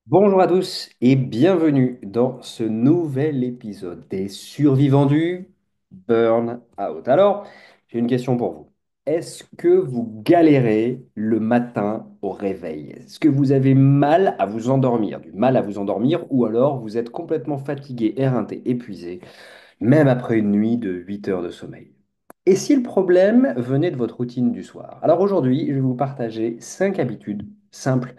Bonjour à tous et bienvenue dans ce nouvel épisode des survivants du burn-out. Alors, j'ai une question pour vous. Est-ce que vous galérez le matin au réveil? Est-ce que vous avez mal à vous endormir, du mal à vous endormir, ou alors vous êtes complètement fatigué, éreinté, épuisé, même après une nuit de 8 heures de sommeil? Et si le problème venait de votre routine du soir? Alors aujourd'hui, je vais vous partager 5 habitudes simples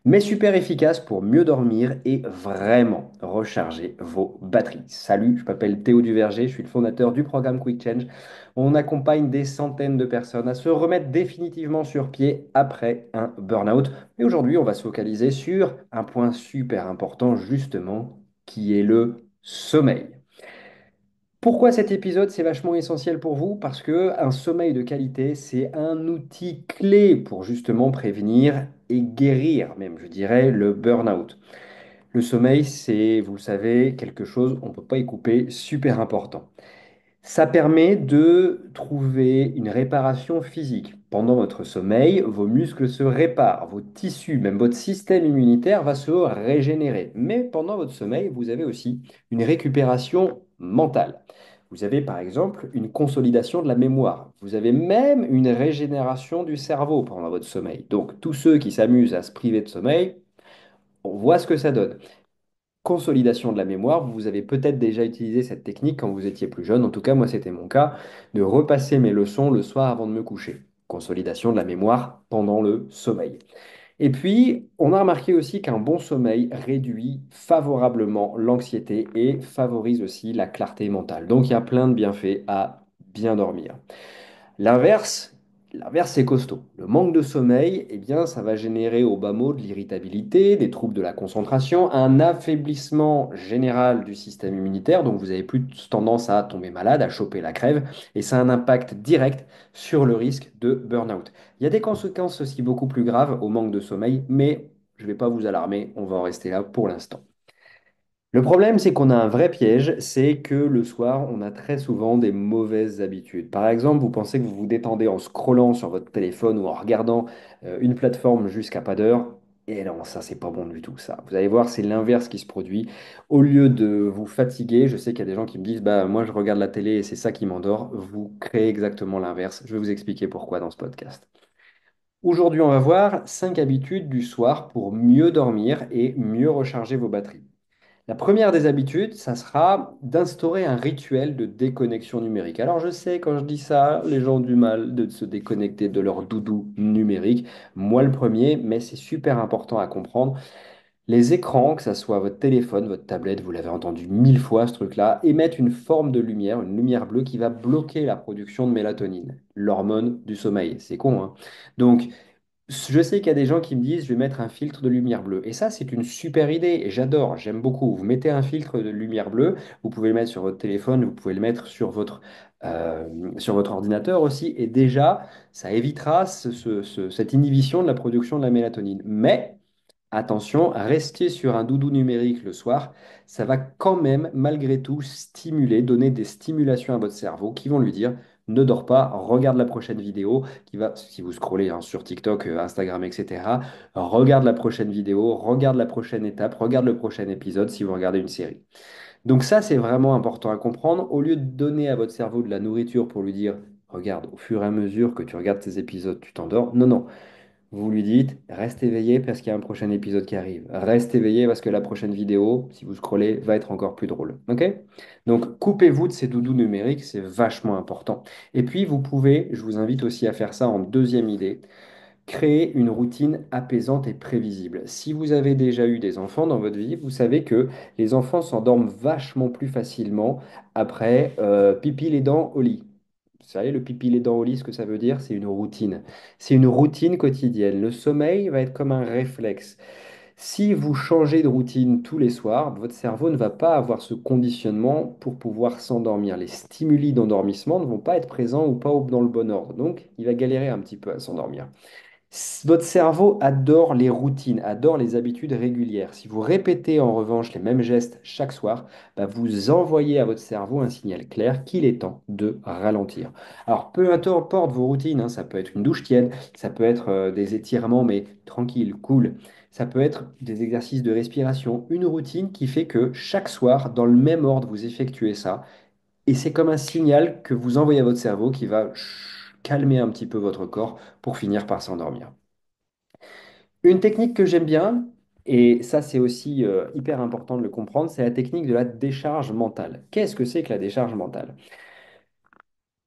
mais super efficaces pour mieux dormir et vraiment recharger vos batteries. Salut, je m'appelle Théo Duverger, je suis le fondateur du programme Quick Change. On accompagne des centaines de personnes à se remettre définitivement sur pied après un burn-out. Et aujourd'hui, on va se focaliser sur un point super important justement, qui est le sommeil. Pourquoi cet épisode, c'est vachement essentiel pour vous? Parce que un sommeil de qualité, c'est un outil clé pour justement prévenir et guérir, même, je dirais, le burn-out. Le sommeil, c'est, vous le savez, quelque chose, on ne peut pas y couper, super important. Ça permet de trouver une réparation physique. Pendant votre sommeil, vos muscles se réparent, vos tissus, même votre système immunitaire va se régénérer. Mais pendant votre sommeil, vous avez aussi une récupération mentale. Vous avez par exemple une consolidation de la mémoire. Vous avez même une régénération du cerveau pendant votre sommeil. Donc tous ceux qui s'amusent à se priver de sommeil, on voit ce que ça donne. Consolidation de la mémoire, vous avez peut-être déjà utilisé cette technique quand vous étiez plus jeune, en tout cas moi c'était mon cas, de repasser mes leçons le soir avant de me coucher. Consolidation de la mémoire pendant le sommeil. Et puis, on a remarqué aussi qu'un bon sommeil réduit favorablement l'anxiété et favorise aussi la clarté mentale. Donc il y a plein de bienfaits à bien dormir. L'inverse, l'inverse c'est costaud. Le manque de sommeil, eh bien, ça va générer au bas mot de l'irritabilité, des troubles de la concentration, un affaiblissement général du système immunitaire, donc vous avez plus tendance à tomber malade, à choper la crève, et ça a un impact direct sur le risque de burn-out. Il y a des conséquences aussi beaucoup plus graves au manque de sommeil, mais je ne vais pas vous alarmer, on va en rester là pour l'instant. Le problème, c'est qu'on a un vrai piège, c'est que le soir, on a très souvent des mauvaises habitudes. Par exemple, vous pensez que vous vous détendez en scrollant sur votre téléphone ou en regardant une plateforme jusqu'à pas d'heure. Et non, ça, c'est pas bon du tout, ça. Vous allez voir, c'est l'inverse qui se produit. Au lieu de vous fatiguer, je sais qu'il y a des gens qui me disent, bah, moi, je regarde la télé et c'est ça qui m'endort. Vous créez exactement l'inverse. Je vais vous expliquer pourquoi dans ce podcast. Aujourd'hui, on va voir 5 habitudes du soir pour mieux dormir et mieux recharger vos batteries. La première des habitudes, ça sera d'instaurer un rituel de déconnexion numérique. Alors je sais, quand je dis ça, les gens ont du mal de se déconnecter de leur doudou numérique. Moi le premier, mais c'est super important à comprendre. Les écrans, que ce soit votre téléphone, votre tablette, vous l'avez entendu 1000 fois ce truc-là, émettent une forme de lumière, une lumière bleue qui va bloquer la production de mélatonine, l'hormone du sommeil. C'est con, hein? Donc, je sais qu'il y a des gens qui me disent, je vais mettre un filtre de lumière bleue. Et ça, c'est une super idée et j'adore, j'aime beaucoup. Vous mettez un filtre de lumière bleue, vous pouvez le mettre sur votre téléphone, vous pouvez le mettre sur votre ordinateur aussi. Et déjà, ça évitera cette inhibition de la production de la mélatonine. Mais attention, rester sur un doudou numérique le soir, ça va quand même, malgré tout, stimuler, donner des stimulations à votre cerveau qui vont lui dire ne dors pas, regarde la prochaine vidéo, qui va, si vous scrollez hein, sur TikTok, Instagram, etc., regarde la prochaine vidéo, regarde la prochaine étape, regarde le prochain épisode si vous regardez une série. Donc ça, c'est vraiment important à comprendre. Au lieu de donner à votre cerveau de la nourriture pour lui dire, regarde, au fur et à mesure que tu regardes ces épisodes, tu t'endors. Non, non. Vous lui dites, reste éveillé parce qu'il y a un prochain épisode qui arrive. Reste éveillé parce que la prochaine vidéo, si vous scrollez, va être encore plus drôle. OK? Donc, coupez-vous de ces doudous numériques, c'est vachement important. Et puis, vous pouvez, je vous invite aussi à faire ça en deuxième idée, créer une routine apaisante et prévisible. Si vous avez déjà eu des enfants dans votre vie, vous savez que les enfants s'endorment vachement plus facilement après pipi les dents au lit. Vous savez, le pipi les dents au lit, ce que ça veut dire, c'est une routine. C'est une routine quotidienne. Le sommeil va être comme un réflexe. Si vous changez de routine tous les soirs, votre cerveau ne va pas avoir ce conditionnement pour pouvoir s'endormir. Les stimuli d'endormissement ne vont pas être présents ou pas dans le bon ordre. Donc, il va galérer un petit peu à s'endormir. Votre cerveau adore les routines, adore les habitudes régulières. Si vous répétez en revanche les mêmes gestes chaque soir, bah, vous envoyez à votre cerveau un signal clair qu'il est temps de ralentir. Alors peu importe vos routines, hein, ça peut être une douche tiède, ça peut être des étirements mais tranquille, cool. Ça peut être des exercices de respiration, une routine qui fait que chaque soir, dans le même ordre, vous effectuez ça. Et c'est comme un signal que vous envoyez à votre cerveau qui va calmer un petit peu votre corps pour finir par s'endormir. Une technique que j'aime bien, et ça c'est aussi hyper important de le comprendre, c'est la technique de la décharge mentale. Qu'est-ce que c'est que la décharge mentale?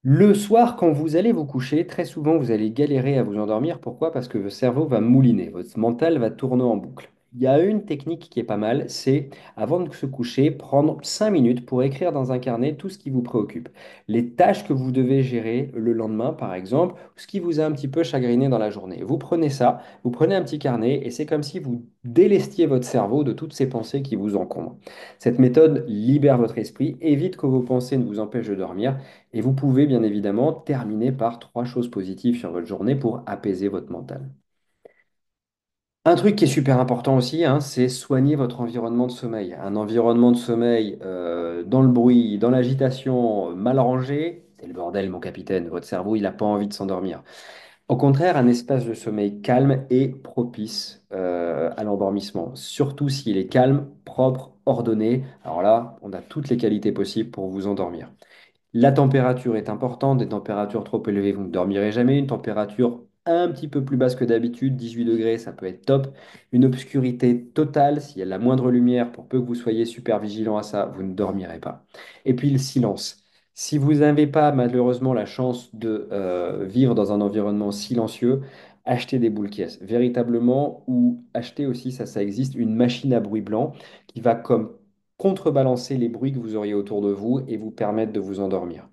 Le soir, quand vous allez vous coucher, très souvent vous allez galérer à vous endormir. Pourquoi? Parce que votre cerveau va mouliner, votre mental va tourner en boucle. Il y a une technique qui est pas mal, c'est avant de se coucher, prendre 5 minutes pour écrire dans un carnet tout ce qui vous préoccupe. Les tâches que vous devez gérer le lendemain, par exemple, ou ce qui vous a un petit peu chagriné dans la journée. Vous prenez ça, vous prenez un petit carnet et c'est comme si vous délestiez votre cerveau de toutes ces pensées qui vous encombrent. Cette méthode libère votre esprit, évite que vos pensées ne vous empêchent de dormir et vous pouvez bien évidemment terminer par trois choses positives sur votre journée pour apaiser votre mental. Un truc qui est super important aussi, hein, c'est soigner votre environnement de sommeil. Un environnement de sommeil dans le bruit, dans l'agitation, mal rangé, c'est le bordel, mon capitaine. Votre cerveau, il n'a pas envie de s'endormir. Au contraire, un espace de sommeil calme est propice à l'endormissement, surtout s'il est calme, propre, ordonné. Alors là, on a toutes les qualités possibles pour vous endormir. La température est importante, des températures trop élevées, vous ne dormirez jamais. Une température un petit peu plus basse que d'habitude, 18 degrés, ça peut être top. Une obscurité totale, s'il y a la moindre lumière, pour peu que vous soyez super vigilant à ça, vous ne dormirez pas. Et puis le silence. Si vous n'avez pas malheureusement la chance de vivre dans un environnement silencieux, achetez des boules caisses, véritablement, ou achetez aussi, ça existe, une machine à bruit blanc qui va comme contrebalancer les bruits que vous auriez autour de vous et vous permettre de vous endormir.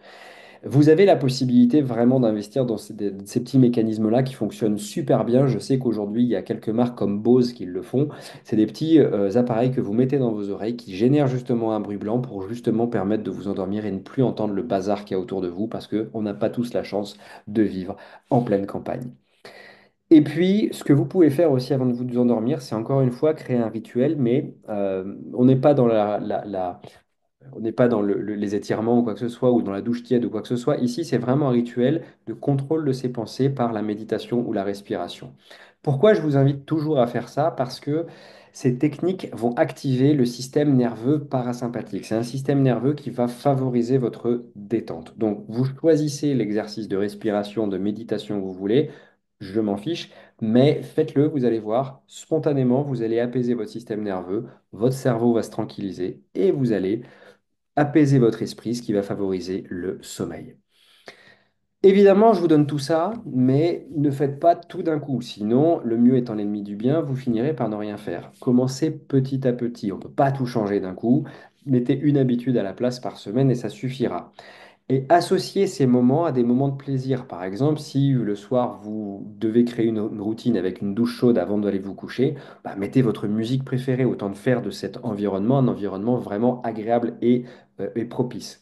Vous avez la possibilité vraiment d'investir dans ces petits mécanismes-là qui fonctionnent super bien. Je sais qu'aujourd'hui, il y a quelques marques comme Bose qui le font. C'est des petits appareils que vous mettez dans vos oreilles qui génèrent justement un bruit blanc pour justement permettre de vous endormir et ne plus entendre le bazar qu'il y a autour de vous parce qu'on n'a pas tous la chance de vivre en pleine campagne. Et puis, ce que vous pouvez faire aussi avant de vous endormir, c'est encore une fois créer un rituel, mais on n'est pas dans on n'est pas dans les étirements ou quoi que ce soit, ou dans la douche tiède ou quoi que ce soit. Ici, c'est vraiment un rituel de contrôle de ses pensées par la méditation ou la respiration. Pourquoi je vous invite toujours à faire ça? Parce que ces techniques vont activer le système nerveux parasympathique. C'est un système nerveux qui va favoriser votre détente. Donc, vous choisissez l'exercice de respiration, de méditation que vous voulez. Je m'en fiche, mais faites-le, vous allez voir, spontanément, vous allez apaiser votre système nerveux, votre cerveau va se tranquilliser et vous allez apaiser votre esprit, ce qui va favoriser le sommeil. Évidemment, je vous donne tout ça, mais ne faites pas tout d'un coup. Sinon, le mieux étant l'ennemi du bien, vous finirez par ne rien faire. Commencez petit à petit. On ne peut pas tout changer d'un coup. Mettez une habitude à la place par semaine et ça suffira. Et associez ces moments à des moments de plaisir. Par exemple, si le soir, vous devez créer une routine avec une douche chaude avant d'aller vous coucher, bah, mettez votre musique préférée. Autant de faire de cet environnement un environnement vraiment agréable et propice.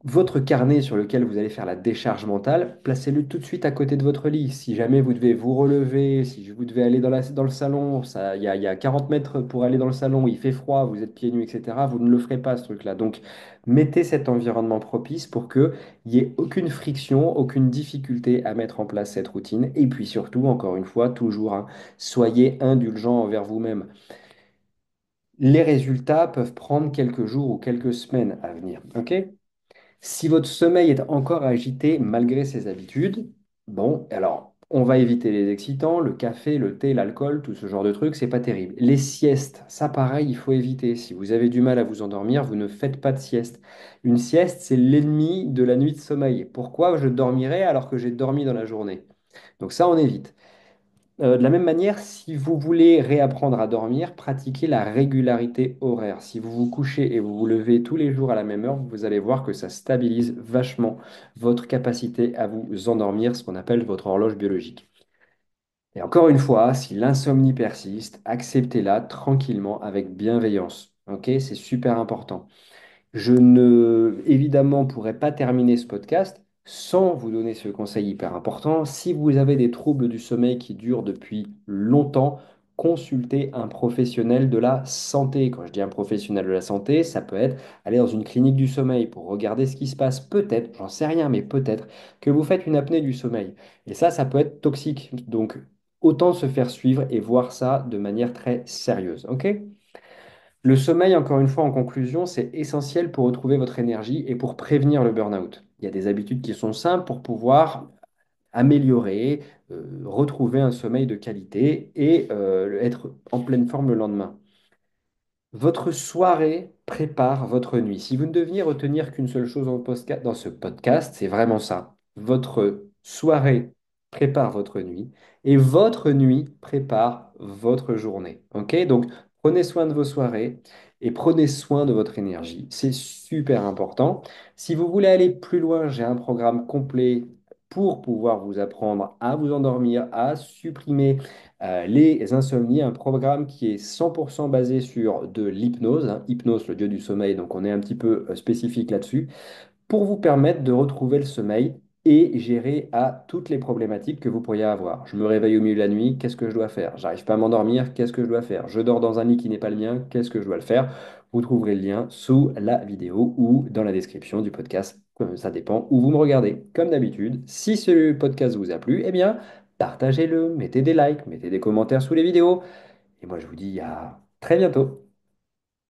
Votre carnet sur lequel vous allez faire la décharge mentale, placez-le tout de suite à côté de votre lit. Si jamais vous devez vous relever, si vous devez aller dans le salon, il y a 40 mètres pour aller dans le salon, il fait froid, vous êtes pieds nus, etc., vous ne le ferez pas ce truc-là. Donc, mettez cet environnement propice pour qu'il n'y ait aucune friction, aucune difficulté à mettre en place cette routine. Et puis surtout, encore une fois, toujours, hein, soyez indulgent envers vous-même. Les résultats peuvent prendre quelques jours ou quelques semaines à venir. OK? Si votre sommeil est encore agité malgré ces habitudes, bon, alors on va éviter les excitants, le café, le thé, l'alcool, tout ce genre de trucs, c'est pas terrible. Les siestes, ça pareil, il faut éviter. Si vous avez du mal à vous endormir, vous ne faites pas de sieste. Une sieste, c'est l'ennemi de la nuit de sommeil. Pourquoi je dormirais alors que j'ai dormi dans la journée? Donc ça, on évite. De la même manière, si vous voulez réapprendre à dormir, pratiquez la régularité horaire. Si vous vous couchez et vous vous levez tous les jours à la même heure, vous allez voir que ça stabilise vachement votre capacité à vous endormir, ce qu'on appelle votre horloge biologique. Et encore une fois, si l'insomnie persiste, acceptez-la tranquillement avec bienveillance. Ok, c'est super important. Je ne, évidemment, pourrais pas terminer ce podcast Sans vous donner ce conseil hyper important, si vous avez des troubles du sommeil qui durent depuis longtemps, consultez un professionnel de la santé. Quand je dis un professionnel de la santé, ça peut être aller dans une clinique du sommeil pour regarder ce qui se passe. Peut-être, j'en sais rien, mais peut-être que vous faites une apnée du sommeil. Et ça peut être toxique. Donc, autant se faire suivre et voir ça de manière très sérieuse. OK? Le sommeil, encore une fois, en conclusion, c'est essentiel pour retrouver votre énergie et pour prévenir le burn-out. Il y a des habitudes qui sont simples pour pouvoir améliorer, retrouver un sommeil de qualité et être en pleine forme le lendemain. Votre soirée prépare votre nuit. Si vous ne deviez retenir qu'une seule chose dans ce podcast, c'est vraiment ça. Votre soirée prépare votre nuit et votre nuit prépare votre journée. OK? Donc, prenez soin de vos soirées et prenez soin de votre énergie. C'est super important. Si vous voulez aller plus loin, j'ai un programme complet pour pouvoir vous apprendre à vous endormir, à supprimer les insomnies, un programme qui est 100% basé sur de l'hypnose, hein, hypnose, le dieu du sommeil, donc on est un petit peu spécifique là-dessus, pour vous permettre de retrouver le sommeil et gérer à toutes les problématiques que vous pourriez avoir. Je me réveille au milieu de la nuit, qu'est-ce que je dois faire? J'arrive pas à m'endormir, qu'est-ce que je dois faire? Je dors dans un lit qui n'est pas le mien, qu'est-ce que je dois le faire? Vous trouverez le lien sous la vidéo ou dans la description du podcast. Ça dépend où vous me regardez. Comme d'habitude, si ce podcast vous a plu, eh bien, partagez-le, mettez des likes, mettez des commentaires sous les vidéos. Et moi, je vous dis à très bientôt.